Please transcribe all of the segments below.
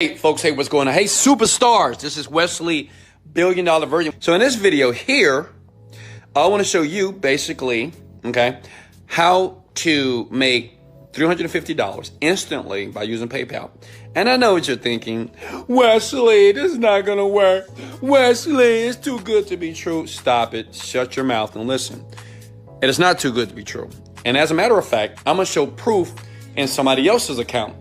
Hey folks, hey, what's going on? Hey superstars, this is Wesley, Billion Dollar Virgin. So in this video here, I want to show you basically, okay, how to make $350 instantly by using PayPal. And I know what you're thinking, Wesley, this is not going to work. Wesley, it's too good to be true. Stop it, shut your mouth and listen. It is not too good to be true. And as a matter of fact, I'm going to show proof in somebody else's account.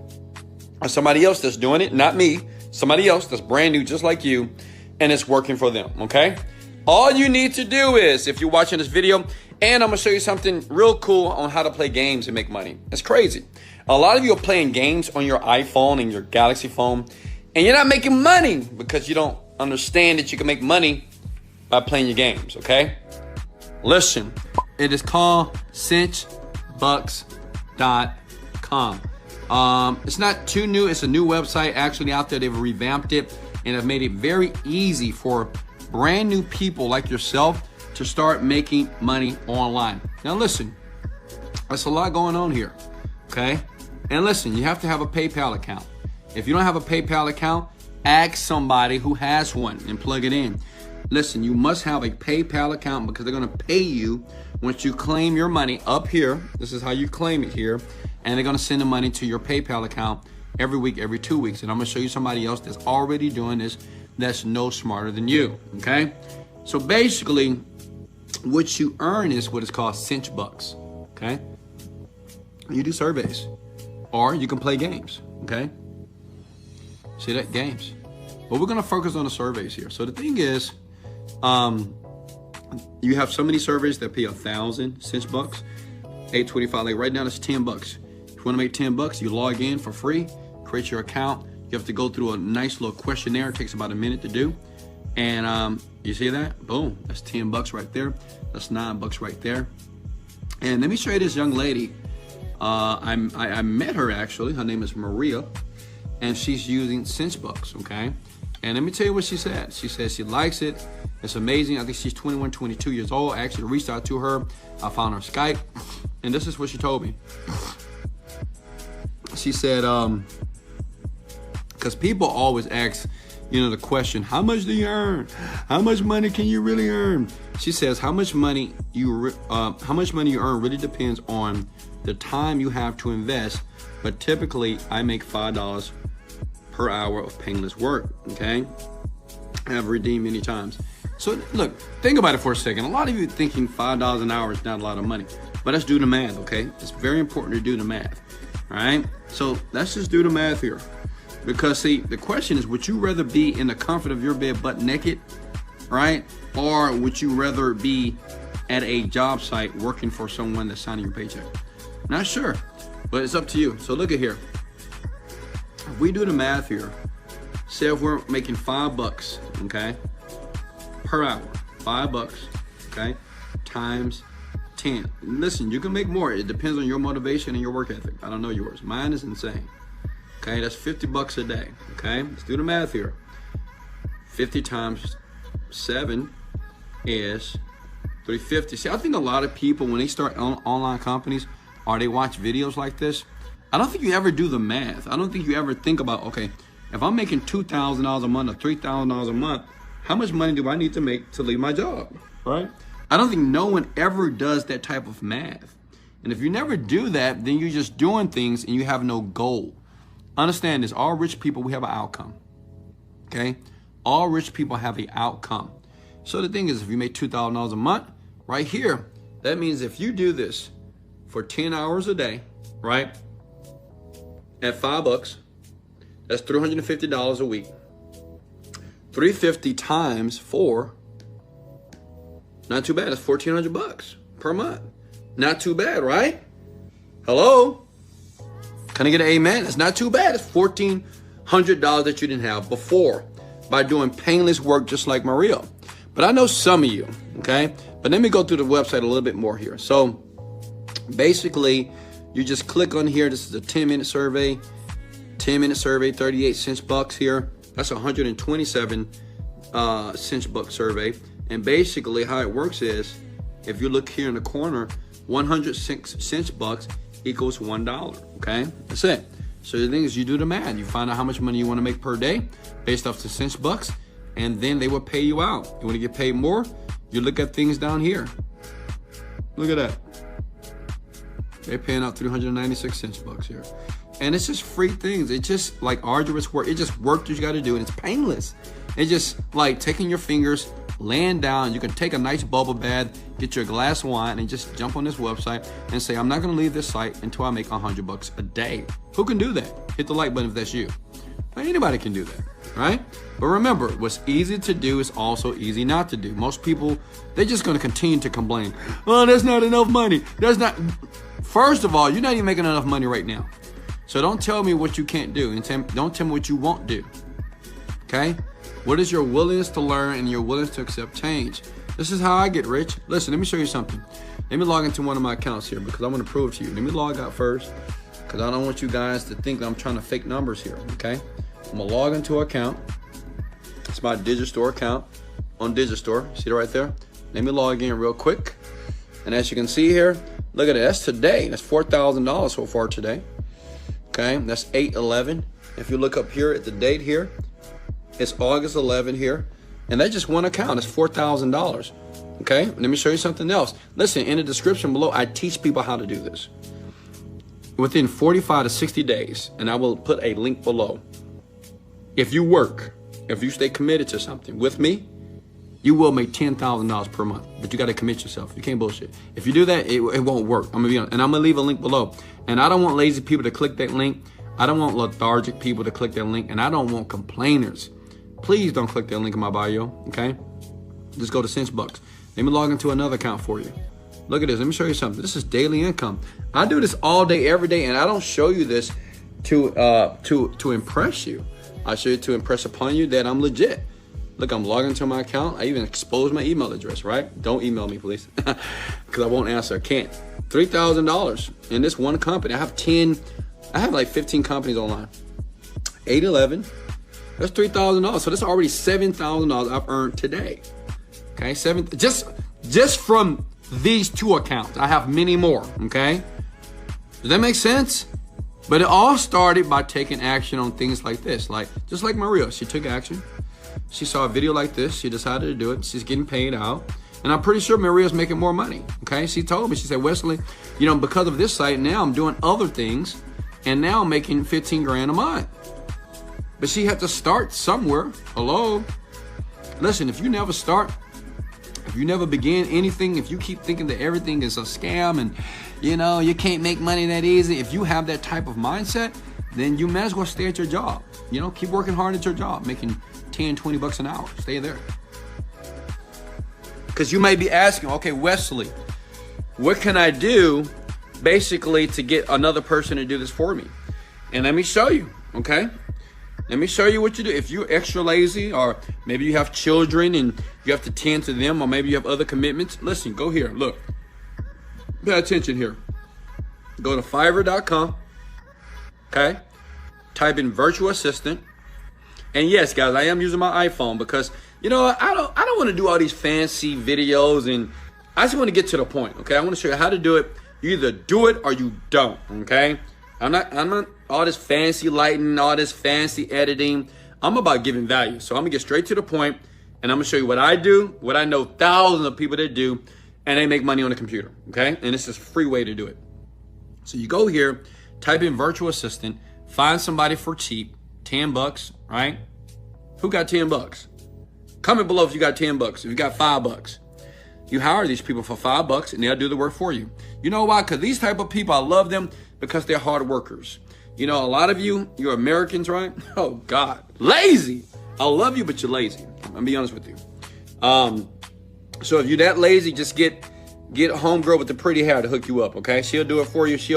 Or somebody else that's doing it, not me, somebody else that's brand new just like you, and it's working for them, okay? All you need to do is, if you're watching this video, and I'm gonna show you something real cool on how to play games and make money. It's crazy. A lot of you are playing games on your iPhone and your Galaxy phone, and you're not making money because you don't understand that you can make money by playing your games, okay? Listen, it is called cinchbucks.com. It's not too new. It's a new website actually out there. They've revamped it and have made it very easy for brand new people like yourself to start making money online. Now listen, there's a lot going on here, okay? And listen, you have to have a PayPal account. If you don't have a PayPal account, ask somebody who has one and plug it in. Listen, you must have a PayPal account because they're gonna pay you once you claim your money up here. This is how you claim it here. And they're gonna send the money to your PayPal account every week, every 2 weeks. And I'm gonna show you somebody else that's already doing this that's no smarter than you, okay? So basically, what you earn is what is called cinch bucks, okay? You do surveys, or you can play games, okay? See that, games. But we're gonna focus on the surveys here. So the thing is, you have so many surveys that pay 1,000 cinch bucks, 825, like right now it's 10 bucks. If you wanna make 10 bucks, you log in for free, create your account. You have to go through a nice little questionnaire. It takes about a minute to do. And you see that? Boom, that's 10 bucks right there. That's 9 bucks right there. And let me show you this young lady. I met her actually. Her name is Maria, and she's using cinch bucks, okay? And let me tell you what she said. She says she likes it. It's amazing. I think she's 21, 22 years old. I actually reached out to her. I found her Skype, and this is what she told me. She said, because people always ask, you know, the question, how much do you earn? How much money can you really earn? She says, how much money you earn really depends on the time you have to invest. But typically, I make $5 per hour of painless work, okay? I have redeemed many times. So look, think about it for a second. A lot of you thinking $5 an hour is not a lot of money, but let's do the math, okay? It's very important to do the math, all right? So let's just do the math here. Because see, the question is, would you rather be in the comfort of your bed butt naked, right? Or would you rather be at a job site working for someone that's signing your paycheck? Not sure, but it's up to you. So look at here. If we do the math here, say if we're making 5 bucks, okay, per hour, 5 bucks, okay, times 10. Listen, you can make more. It depends on your motivation and your work ethic. I don't know yours. Mine is insane. Okay, that's 50 bucks a day. Okay, let's do the math here. 50 times 7 is 350. See, I think a lot of people, when they start online companies or they watch videos like this, I don't think you ever do the math. I don't think you ever think about, okay, if I'm making $2,000 a month or $3,000 a month, how much money do I need to make to leave my job, right? I don't think no one ever does that type of math. And if you never do that, then you're just doing things and you have no goal. Understand this, all rich people, we have an outcome, okay? All rich people have an outcome. So the thing is, if you make $2,000 a month, right here, that means if you do this for 10 hours a day, right? At 5 bucks, that's $350 a week. 350 times 4, not too bad. That's 1,400 bucks per month. Not too bad, right? Hello? Can I get an amen? It's not too bad. It's $1,400 that you didn't have before by doing painless work just like Maria. But I know some of you, okay? But let me go through the website a little bit more here. So basically, you just click on here. This is a 10-minute survey. 10-minute survey, 38 cinch bucks here. That's 127 cinch buck survey. And basically how it works is, if you look here in the corner, 106 cinch bucks equals $1, okay? That's it. So the thing is, you do the math. You find out how much money you want to make per day based off the CinchBucks, and then they will pay you out. You want to get paid more? You look at things down here. Look at that. They're paying out 396 CinchBucks here. And it's just free things. It's just like arduous work. It's just work that you got to do, and it's painless. It's just like taking your fingers, laying down. You can take a nice bubble bath, get your glass of wine, and just jump on this website and say, I'm not going to leave this site until I make $100 a day. Who can do that? Hit the like button if that's you. Anybody can do that, right? But remember, what's easy to do is also easy not to do. Most people, they're just going to continue to complain. Oh, that's not enough money. That's not. First of all, you're not even making enough money right now. So don't tell me what you can't do, and don't tell me what you won't do. Okay? What is your willingness to learn and your willingness to accept change? This is how I get rich. Listen, let me show you something. Let me log into one of my accounts here because I want to prove to you. Let me log out first because I don't want you guys to think that I'm trying to fake numbers here, okay? I'm going to log into an account. It's my Digistore account on Digistore. See it right there? Let me log in real quick. And as you can see here, look at it. That's today. That's $4,000 so far today. Okay, that's 8/11. If you look up here at the date here, it's August 11 here. And that's just one account. It's $4,000. Okay, let me show you something else. Listen, in the description below, I teach people how to do this. Within 45 to 60 days, and I will put a link below. If you work, if you stay committed to something with me, you will make $10,000 per month, but you got to commit yourself. You can't bullshit. If you do that, it won't work. I'm gonna be honest, and I'm gonna leave a link below. And I don't want lazy people to click that link. I don't want lethargic people to click that link, and I don't want complainers. Please don't click that link in my bio. Okay? Just go to CinchBucks. Let me log into another account for you. Look at this. Let me show you something. This is daily income. I do this all day, every day, and I don't show you this to impress you. I show you to impress upon you that I'm legit. Look, I'm logging into my account. I even exposed my email address, right? Don't email me, please, because I won't answer. I can't. $3,000 in this one company. I have like 15 companies online. 8/11. That's $3,000. So that's already $7,000 I've earned today. Okay, just from these two accounts. I have many more. Okay, does that make sense? But it all started by taking action on things like this, just like Maria. She took action. She saw a video like this. She decided to do it. She's getting paid out. And I'm pretty sure Maria's making more money. Okay. She told me, she said, Wesley, because of this site, now I'm doing other things. And now I'm making 15 grand a month. But she had to start somewhere. Hello. Listen, if you never start, if you never begin anything, if you keep thinking that everything is a scam and, you can't make money that easy. If you have that type of mindset, then you might as well stay at your job. Keep working hard at your job, making 10, 20 bucks an hour. Stay there. Because you may be asking, okay, Wesley, what can I do basically to get another person to do this for me? And let me show you, okay? Let me show you what you do. If you're extra lazy, or maybe you have children and you have to tend to them, or maybe you have other commitments, listen, go here, look. Pay attention here. Go to Fiverr.com, okay? Type in virtual assistant. And yes, guys, I am using my iPhone because, I don't want to do all these fancy videos, and I just want to get to the point, okay? I want to show you how to do it. You either do it or you don't, okay? I'm not all this fancy lighting, all this fancy editing. I'm about giving value. So I'm going to get straight to the point, and I'm going to show you what I do, what I know thousands of people that do, and they make money on the computer, okay? And this is a free way to do it. So you go here, type in virtual assistant, find somebody for cheap, 10 bucks, right? Who got 10 bucks? Comment below if you got 10 bucks, if you got $5. You hire these people for $5 and they'll do the work for you. You know why? Because these type of people, I love them because they're hard workers. A lot of you're Americans, right? Oh God, lazy. I love you, but you're lazy. I'm gonna be honest with you. So if you're that lazy, just get a homegirl with the pretty hair to hook you up, okay? She'll do it for you. She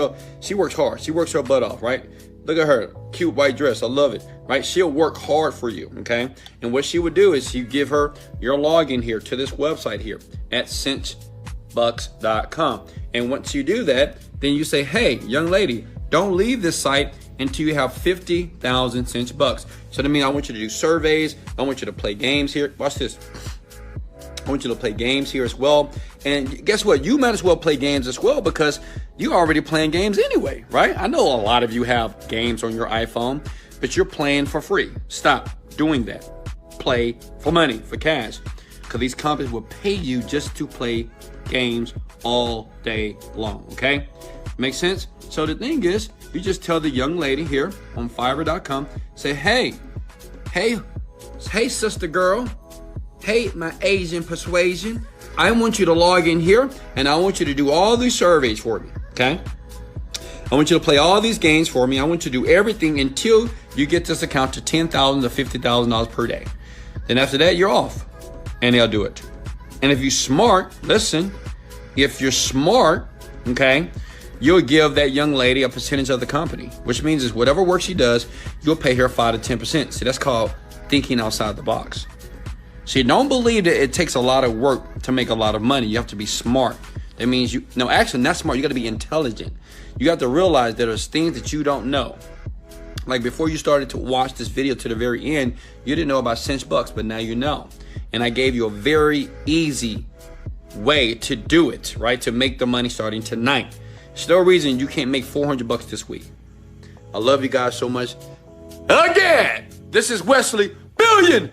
works hard. She works her butt off, right? Look at her, cute white dress. I love it, right? She'll work hard for you, okay? And what she would do is you give her your login here to this website here at cinchbucks.com. And once you do that, then you say, hey, young lady, don't leave this site until you have 50,000 CinchBucks. So that means I want you to do surveys. I want you to play games here. Watch this. I want you to play games here as well. And guess what? You might as well play games as well because you already playing games anyway, right? I know a lot of you have games on your iPhone, but you're playing for free. Stop doing that. Play for money, for cash, because these companies will pay you just to play games all day long, okay? Make sense? So the thing is, you just tell the young lady here on Fiverr.com, say, hey, sister girl, hey, my Asian persuasion, I want you to log in here, and I want you to do all these surveys for me, okay? I want you to play all these games for me. I want you to do everything until you get this account to $10,000 to $50,000 per day. Then after that, you're off, and they'll do it. And if you're smart, listen, if you're smart, okay, you'll give that young lady a percentage of the company, which means is whatever work she does, you'll pay her 5 to 10%. See, that's called thinking outside the box. See, don't believe that it takes a lot of work to make a lot of money. You have to be smart. That means actually not smart. You got to be intelligent. You have to realize that there's things that you don't know. Like before you started to watch this video to the very end, you didn't know about CinchBucks, but now you know. And I gave you a very easy way to do it, right? To make the money starting tonight. There's no reason you can't make $400 this week. I love you guys so much. Again, this is Wesley Billion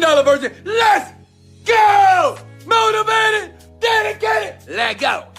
dollar version. Let's go! Motivated, dedicated, let go.